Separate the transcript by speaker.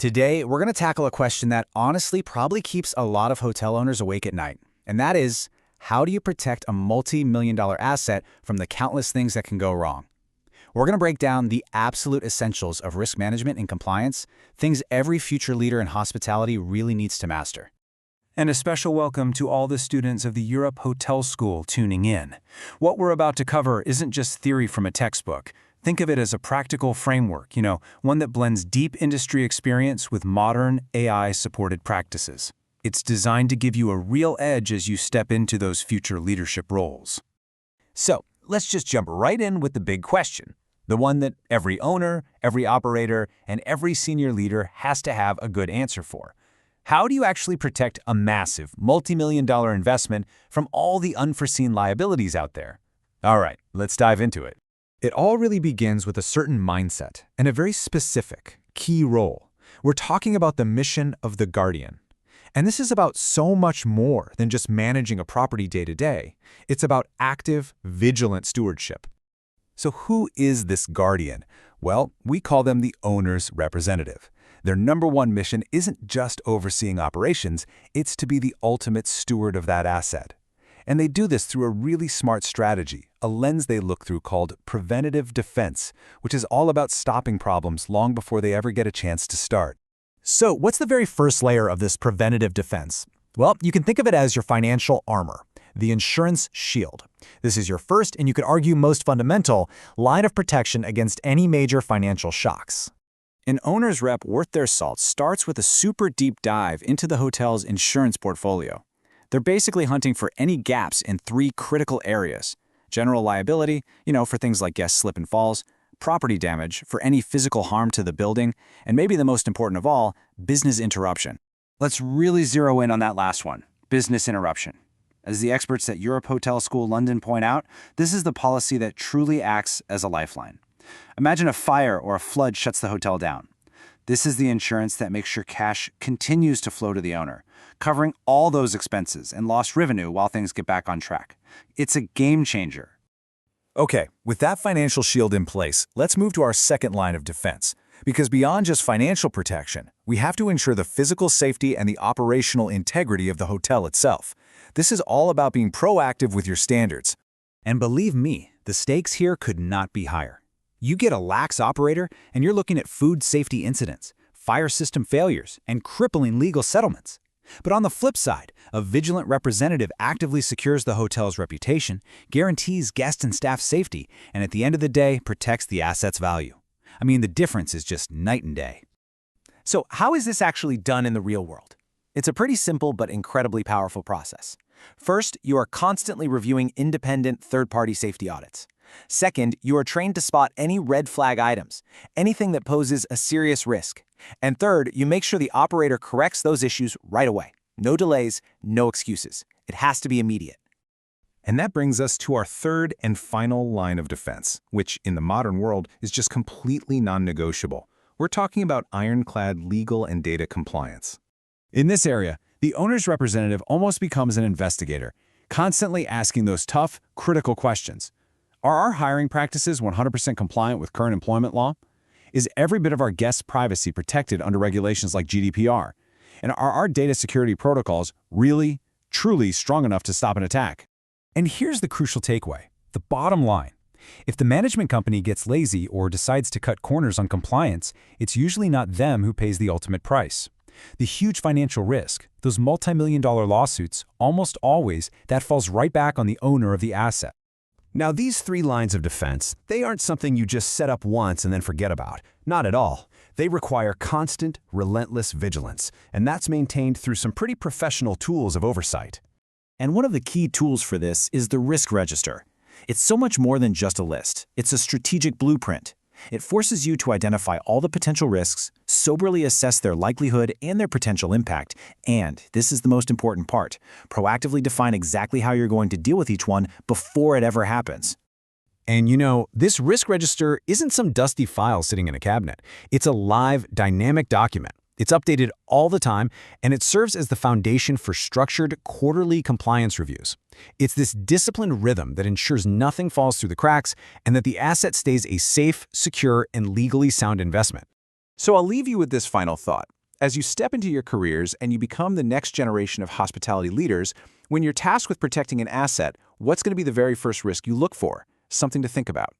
Speaker 1: Today, we're going to tackle a question that honestly probably keeps a lot of hotel owners awake at night. And that is, how do you protect a multi-million-dollar asset from the countless things that can go wrong? We're going to break down the absolute essentials of risk management and compliance, things every future leader in hospitality really needs to master.
Speaker 2: And a special welcome to all the students of the Europe Hotel School tuning in. What we're about to cover isn't just theory from a textbook. Think of it as a practical framework, one that blends deep industry experience with modern AI-supported practices. It's designed to give you a real edge as you step into those future leadership roles.
Speaker 3: So, let's just jump right in with the big question, the one that every owner, every operator, and every senior leader has to have a good answer for. How do you actually protect a massive, multi-million-dollar investment from all the unforeseen liabilities out there? All right, let's dive into it.
Speaker 4: It all really begins with a certain mindset and a very specific, key role. We're talking about the mission of the Guardian. And this is about so much more than just managing a property day to day. It's about active, vigilant stewardship.
Speaker 3: So who is this Guardian? Well, we call them the owner's representative. Their number one mission isn't just overseeing operations, it's to be the ultimate steward of that asset. And they do this through a really smart strategy, a lens they look through called preventative defense, which is all about stopping problems long before they ever get a chance to start.
Speaker 5: So what's the very first layer of this preventative defense? Well, you can think of it as your financial armor, the insurance shield. This is your first, and you could argue most fundamental, line of protection against any major financial shocks.
Speaker 1: An owner's rep worth their salt starts with a super deep dive into the hotel's insurance portfolio. They're basically hunting for any gaps in three critical areas: general liability, for things like guest slip and falls, property damage for any physical harm to the building, and maybe the most important of all, business interruption.
Speaker 6: Let's really zero in on that last one, business interruption. As the experts at Europe Hotel School London point out, this is the policy that truly acts as a lifeline. Imagine a fire or a flood shuts the hotel down. This is the insurance that makes sure cash continues to flow to the owner, covering all those expenses and lost revenue while things get back on track. It's a game changer.
Speaker 3: Okay, with that financial shield in place, let's move to our second line of defense. Because beyond just financial protection, we have to ensure the physical safety and the operational integrity of the hotel itself. This is all about being proactive with your standards.
Speaker 1: And believe me, the stakes here could not be higher. You get a lax operator, and you're looking at food safety incidents, fire system failures, and crippling legal settlements. But on the flip side, a vigilant representative actively secures the hotel's reputation, guarantees guest and staff safety, and at the end of the day, protects the asset's value. I mean, the difference is just night and day.
Speaker 5: So how is this actually done in the real world? It's a pretty simple but incredibly powerful process. First, you are constantly reviewing independent third-party safety audits. Second, you are trained to spot any red flag items, anything that poses a serious risk. And third, you make sure the operator corrects those issues right away. No delays, no excuses. It has to be immediate.
Speaker 4: And that brings us to our third and final line of defense, which in the modern world is just completely non-negotiable. We're talking about ironclad legal and data compliance.
Speaker 1: In this area, the owner's representative almost becomes an investigator, constantly asking those tough, critical questions. Are our hiring practices 100% compliant with current employment law? Is every bit of our guests' privacy protected under regulations like GDPR? And are our data security protocols really, truly strong enough to stop an attack?
Speaker 2: And here's the crucial takeaway, the bottom line. If the management company gets lazy or decides to cut corners on compliance, it's usually not them who pays the ultimate price. The huge financial risk, those multi-million-dollar lawsuits, almost always, that falls right back on the owner of the asset.
Speaker 7: Now, these three lines of defense, they aren't something you just set up once and then forget about. Not at all. They require constant, relentless vigilance, and that's maintained through some pretty professional tools of oversight.
Speaker 1: And one of the key tools for this is the risk register. It's so much more than just a list. It's a strategic blueprint. It forces you to identify all the potential risks, soberly assess their likelihood and their potential impact, and, this is the most important part, proactively define exactly how you're going to deal with each one before it ever happens.
Speaker 5: And this risk register isn't some dusty file sitting in a cabinet. It's a live, dynamic document. It's updated all the time, and it serves as the foundation for structured quarterly compliance reviews. It's this disciplined rhythm that ensures nothing falls through the cracks and that the asset stays a safe, secure, and legally sound investment.
Speaker 3: So I'll leave you with this final thought. as you step into your careers and you become the next generation of hospitality leaders, when you're tasked with protecting an asset, what's going to be the very first risk you look for? Something to think about.